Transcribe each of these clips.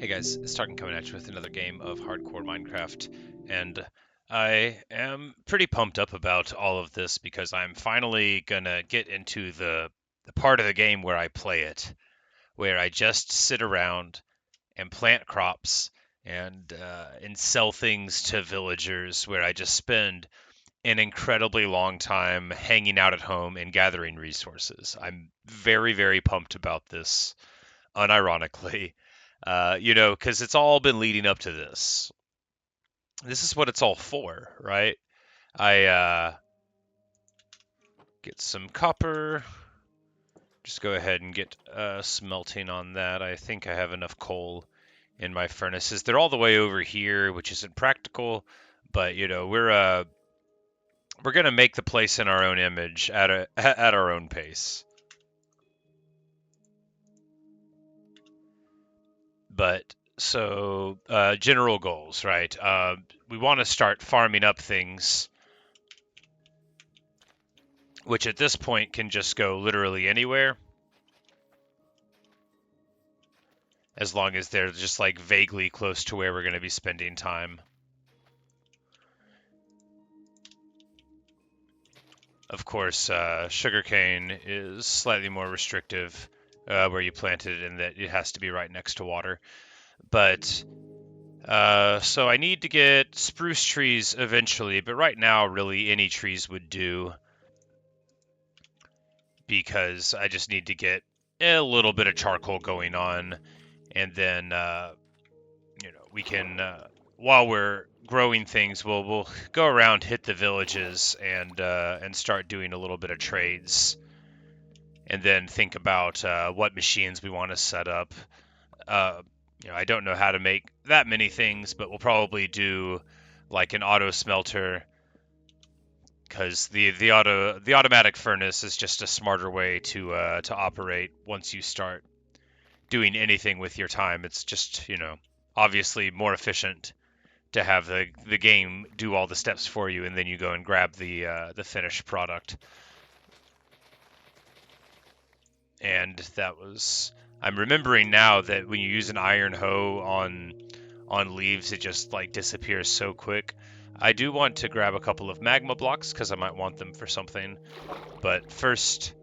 Hey guys, it's Tarkin coming at you with another game of hardcore Minecraft, and I am pretty pumped up about all of this because I'm finally gonna get into the part of the game where I play it, where I just sit around and plant crops and sell things to villagers, where I just spend an incredibly long time hanging out at home and gathering resources. I'm very, very pumped about this, unironically. Because it's all been leading up to this. This is what it's all for, right? I get some copper. Just go ahead and get smelting on that. I think I have enough coal in my furnaces. They're all the way over here, which isn't practical, but we're gonna make the place in our own image at our own pace. But so general goals, right? We want to start farming up things, which at this point can just go literally anywhere, as long as they're just like vaguely close to where we're going to be spending time. Of course, sugarcane is slightly more restrictive where you plant it, in that it has to be right next to water. But so I need to get spruce trees eventually, but right now, really any trees would do, because I just need to get a little bit of charcoal going on, and then we can while we're growing things, we'll go around, hit the villages, and start doing a little bit of trades, and then think about what machines we want to set up. I don't know how to make that many things, but we'll probably do like an auto smelter, because the automatic furnace is just a smarter way to operate. Once you start doing anything with your time, it's just obviously more efficient to have the game do all the steps for you, and then you go and grab the finished product. And that was I'm remembering now that when you use an iron hoe on leaves, it just like disappears so quick. I do want to grab a couple of magma blocks because I might want them for something, but first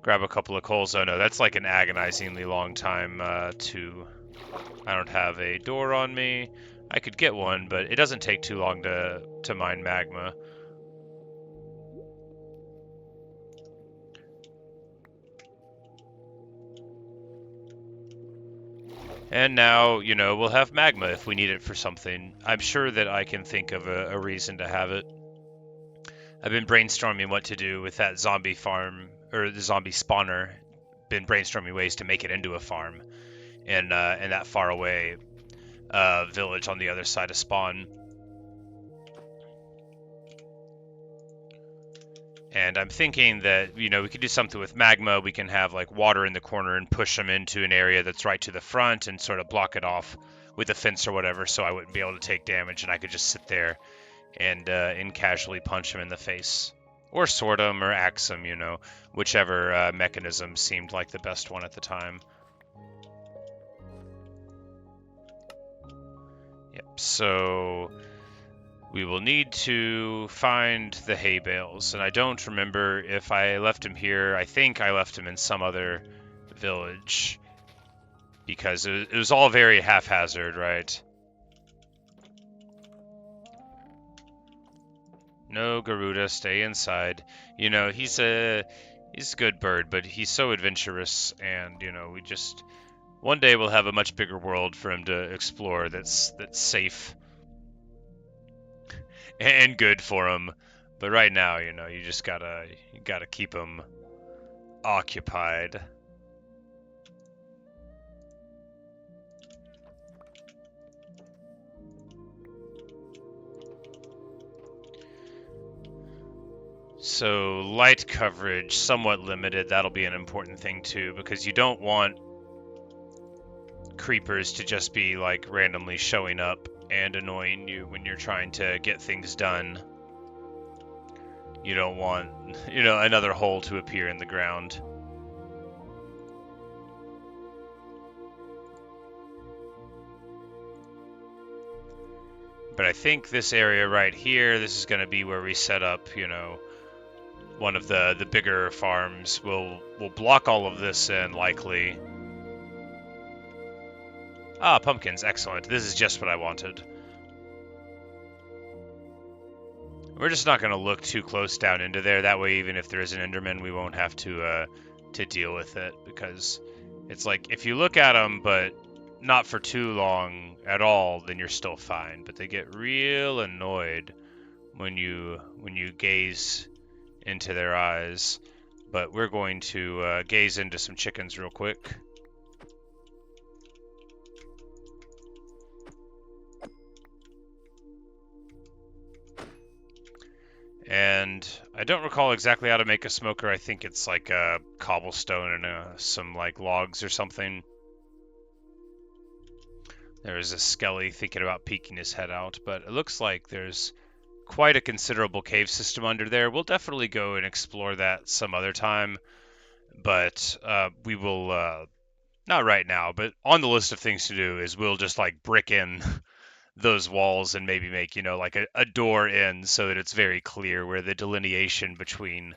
grab a couple of coals. Oh no, that's like an agonizingly long time to I don't have a door on me. I could get one, but it doesn't take too long to mine magma. And now, we'll have magma if we need it for something. I'm sure that I can think of a reason to have it. I've been brainstorming what to do with that zombie farm, or the zombie spawner. Been brainstorming ways to make it into a farm in that far away village on the other side of spawn. And I'm thinking that, we could do something with magma. We can have like water in the corner and push them into an area that's right to the front and sort of block it off with a fence or whatever, so I wouldn't be able to take damage, and I could just sit there and casually punch them in the face. Or sword them or axe them, whichever mechanism seemed like the best one at the time. Yep, so we will need to find the hay bales, and I don't remember if I left him here. I think I left him in some other village, because it was all very haphazard, right? No, Garuda, stay inside. He's a good bird, but he's so adventurous, and we just one day we'll have a much bigger world for him to explore that's safe and good for him. But right now, you just gotta keep him occupied. So light coverage, somewhat limited. That'll be an important thing too, because you don't want creepers to just be like randomly showing up and annoying you when you're trying to get things done. You don't want, another hole to appear in the ground. But I think this area right here, this is going to be where we set up, one of the bigger farms. We'll block all of this in, likely. Ah, pumpkins, excellent. This is just what I wanted. We're just not going to look too close down into there. That way, even if there is an Enderman, we won't have to deal with it. Because it's like, if you look at them, but not for too long at all, then you're still fine. But they get real annoyed when you gaze into their eyes. But we're going to gaze into some chickens real quick. And I don't recall exactly how to make a smoker. I think it's like a cobblestone and some like logs or something. There's a Skelly thinking about peeking his head out, but it looks like there's quite a considerable cave system under there. We'll definitely go and explore that some other time, but we will, not right now, but on the list of things to do is we'll just like brick in those walls and maybe make, like a door in so that it's very clear where the delineation between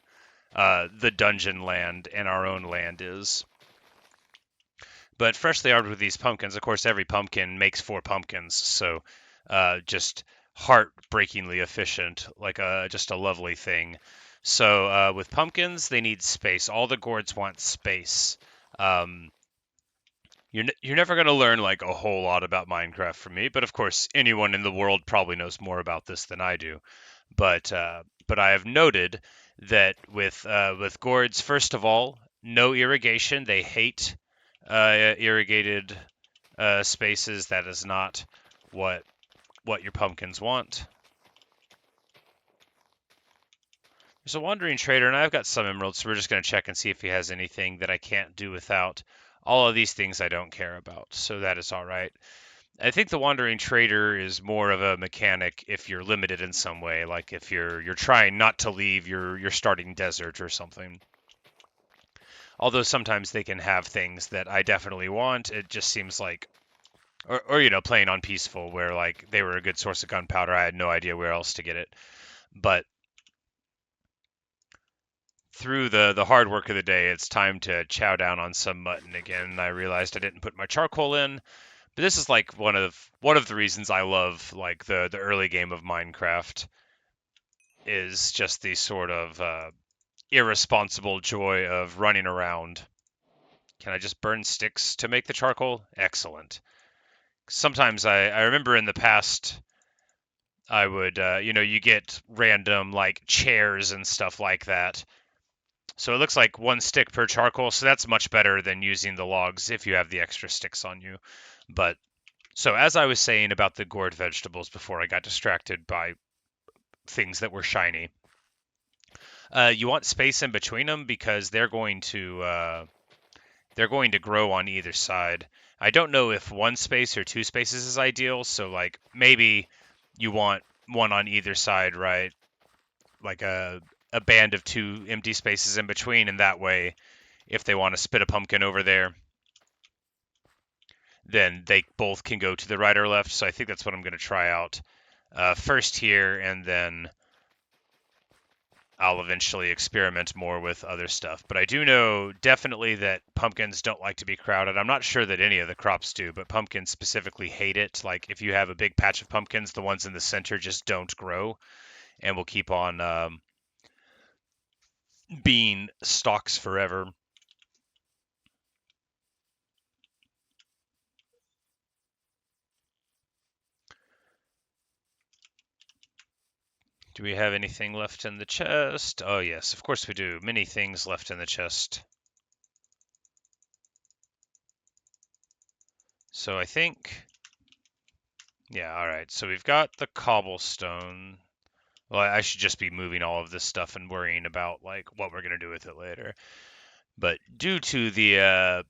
the dungeon land and our own land is. But freshly armed with these pumpkins, of course, every pumpkin makes 4 pumpkins, so just heartbreakingly efficient, like just a lovely thing. So with pumpkins, they need space. All the gourds want space. You're never going to learn like a whole lot about Minecraft from me, but of course, anyone in the world probably knows more about this than I do. But I have noted that with gourds, first of all, no irrigation. They hate irrigated spaces. That is not what your pumpkins want. There's a wandering trader, and I've got some emeralds, so we're just going to check and see if he has anything that I can't do without. All of these things I don't care about, so that is all right. I think the wandering trader is more of a mechanic if you're limited in some way, like if you're trying not to leave your starting desert or something. Although sometimes they can have things that I definitely want. It just seems like, or playing on peaceful where like they were a good source of gunpowder. I had no idea where else to get it, but through the hard work of the day, it's time to chow down on some mutton again. And I realized I didn't put my charcoal in, but this is like one of the reasons I love like the early game of Minecraft is just the sort of irresponsible joy of running around. Can I just burn sticks to make the charcoal? Excellent. Sometimes I remember in the past I would you get random like chairs and stuff like that. So it looks like 1 stick per charcoal, so that's much better than using the logs if you have the extra sticks on you. But so as I was saying about the gourd vegetables before I got distracted by things that were shiny, you want space in between them because they're going to grow on either side. I don't know if 1 space or 2 spaces is ideal, so like maybe you want 1 on either side, right? Like a band of 2 empty spaces in between, and that way, if they want to spit a pumpkin over there, then they both can go to the right or left. So I think that's what I'm going to try out first here, and then I'll eventually experiment more with other stuff. But I do know definitely that pumpkins don't like to be crowded. I'm not sure that any of the crops do, but pumpkins specifically hate it. Like if you have a big patch of pumpkins, the ones in the center just don't grow and will keep on being stalks forever. Do we have anything left in the chest? Oh yes, of course we do. Many things left in the chest. So I think, yeah, all right. So we've got the cobblestone. Well, I should just be moving all of this stuff and worrying about like what we're gonna do with it later. But due to the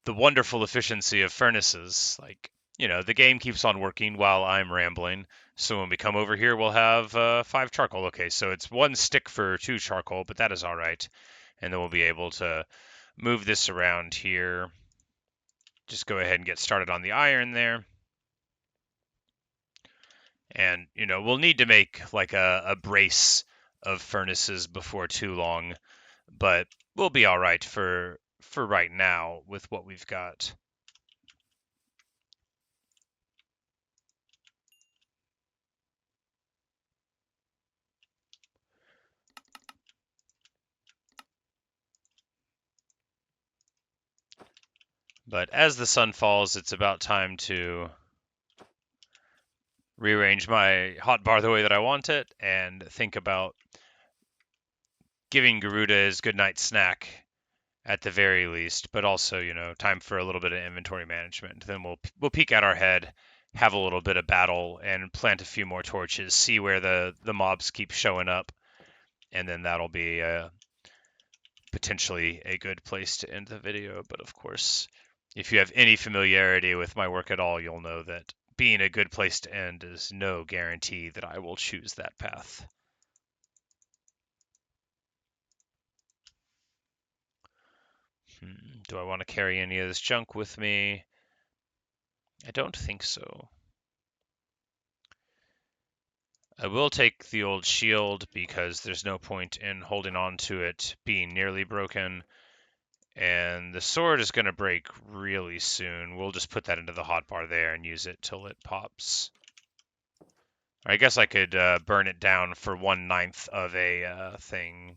wonderful efficiency of furnaces, like the game keeps on working while I'm rambling. So when we come over here, we'll have 5 charcoal. Okay, so it's 1 stick for 2 charcoal, but that is all right. And then we'll be able to move this around here. Just go ahead and get started on the iron there. And, we'll need to make like a brace of furnaces before too long, but we'll be all right for right now with what we've got. But as the sun falls, it's about time to rearrange my hotbar the way that I want it and think about giving Garuda his good night snack at the very least, but also, time for a little bit of inventory management. Then we'll peek at our head, have a little bit of battle, and plant a few more torches, see where the mobs keep showing up, and then that'll be potentially a good place to end the video. But of course, if you have any familiarity with my work at all, you'll know that being a good place to end is no guarantee that I will choose that path. Do I want to carry any of this junk with me? I don't think so. I will take the old shield because there's no point in holding on to it being nearly broken. And the sword is going to break really soon. We'll just put that into the hotbar there and use it till it pops. I guess I could burn it down for 1/9 of a thing.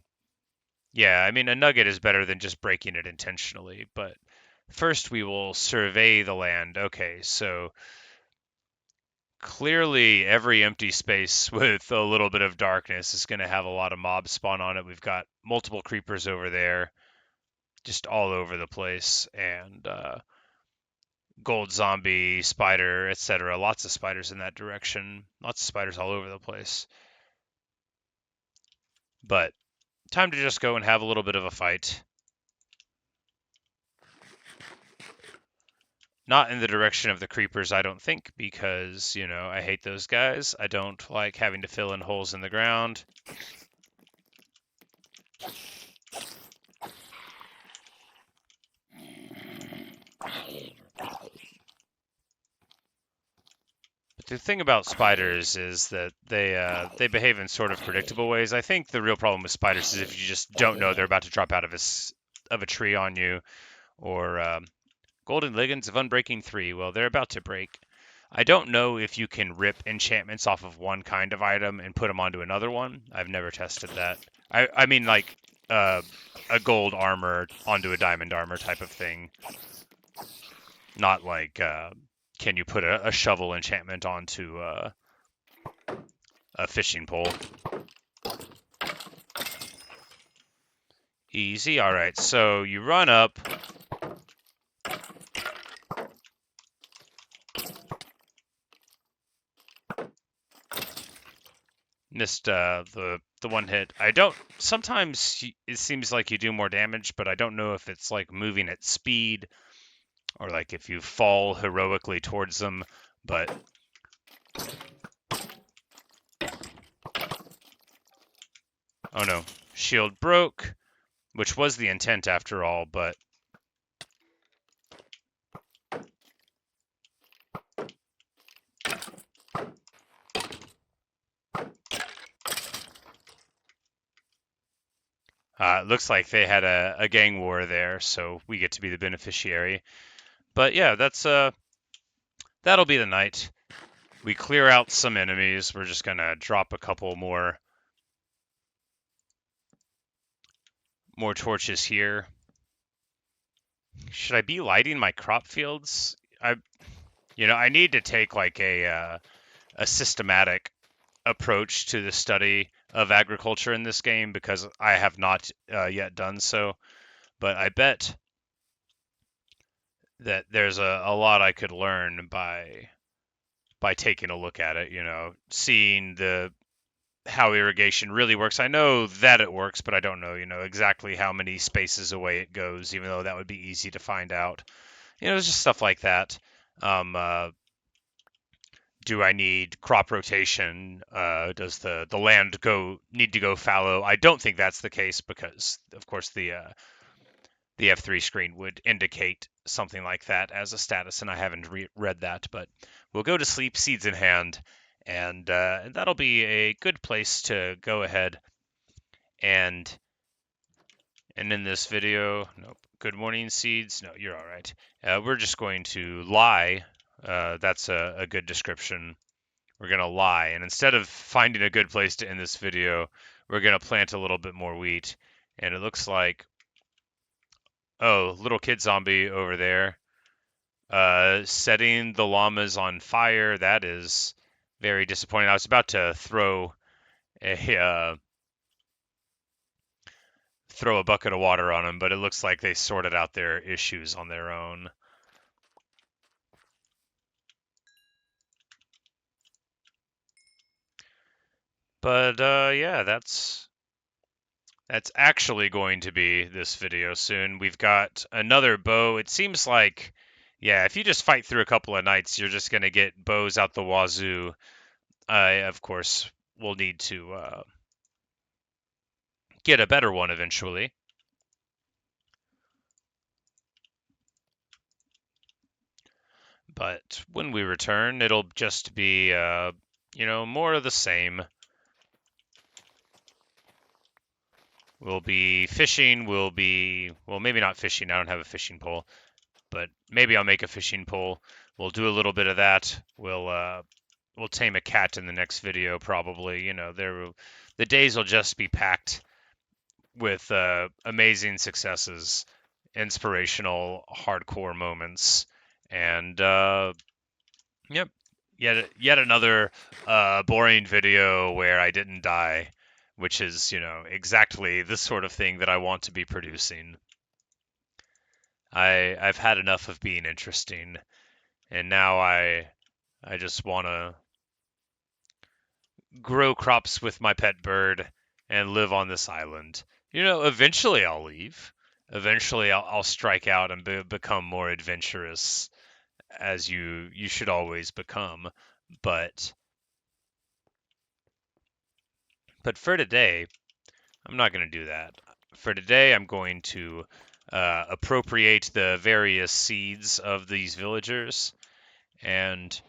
Yeah, I mean, a nugget is better than just breaking it intentionally, but first we will survey the land. Okay, so clearly every empty space with a little bit of darkness is going to have a lot of mobs spawn on it. We've got multiple creepers over there, just all over the place, and gold zombie, spider, etc. Lots of spiders in that direction. Lots of spiders all over the place. But time to just go and have a little bit of a fight. Not in the direction of the creepers, I don't think, because, I hate those guys. I don't like having to fill in holes in the ground. But the thing about spiders is that they behave in sort of predictable ways. I think the real problem with spiders is if you just don't know they're about to drop out of a tree on you, or golden ligands of unbreaking 3. Well, they're about to break. I don't know if you can rip enchantments off of one kind of item and put them onto another one. I've never tested that. I mean, like a gold armor onto a diamond armor type of thing. Not like can you put a shovel enchantment onto a fishing pole. Easy. All right, so you run up. Missed the one hit. I don't. Sometimes it seems like you do more damage, but I don't know if it's like moving at speed or like if you fall heroically towards them. But oh no, shield broke, which was the intent after all. But it looks like they had a gang war there, so we get to be the beneficiary. But yeah, that'll be the night. We clear out some enemies. We're just gonna drop a couple more torches here. Should I be lighting my crop fields? I need to take like a systematic approach to the study of agriculture in this game because I have not yet done so. But I bet that there's a lot I could learn by taking a look at it. Seeing how irrigation really works. I know that it works, but I don't know, exactly how many spaces away it goes, even though that would be easy to find out. It's just stuff like that. Do I need crop rotation? Does the land need to go fallow? I don't think that's the case because, of course, the F3 screen would indicate something like that as a status, and I haven't read that. But we'll go to sleep, seeds in hand, and that'll be a good place to go ahead and in this video, nope, good morning seeds, no, you're all right. We're just going to lie. That's a good description. We're going to lie, and instead of finding a good place to end this video, we're going to plant a little bit more wheat. And it looks like, oh, little kid zombie over there, setting the llamas on fire. That is very disappointing. I was about to throw a bucket of water on them, but it looks like they sorted out their issues on their own. But yeah, that's actually going to be this video soon. We've got another bow. It seems like, yeah, if you just fight through a couple of nights, you're just going to get bows out the wazoo. I, of course, will need to get a better one eventually. But when we return, it'll just be, more of the same. We'll be fishing. Well, maybe not fishing. I don't have a fishing pole, but maybe I'll make a fishing pole. We'll do a little bit of that. We'll tame a cat in the next video, probably. The days will just be packed with amazing successes, inspirational, hardcore moments, and yep, yet another boring video where I didn't die, which is, exactly the sort of thing that I want to be producing. I've had enough of being interesting, and now I just want to grow crops with my pet bird and live on this island. Eventually I'll leave. Eventually I'll strike out and become more adventurous, as you should always become. But for today, I'm not going to do that. For today, I'm going to appropriate the various seeds of these villagers, and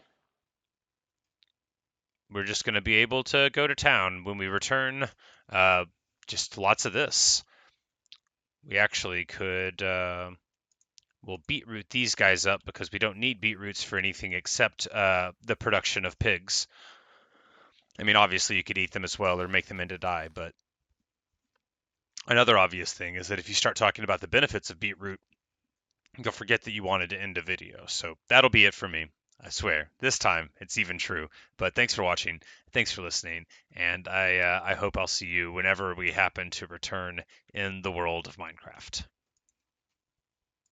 we're just going to be able to go to town when we return. Just lots of this. We actually could, we'll beetroot these guys up because we don't need beetroots for anything except the production of pigs. I mean, obviously you could eat them as well or make them into dye, but another obvious thing is that if you start talking about the benefits of beetroot, you'll forget that you wanted to end a video. So that'll be it for me. I swear, this time it's even true. But thanks for watching, thanks for listening, and I hope I'll see you whenever we happen to return in the world of Minecraft.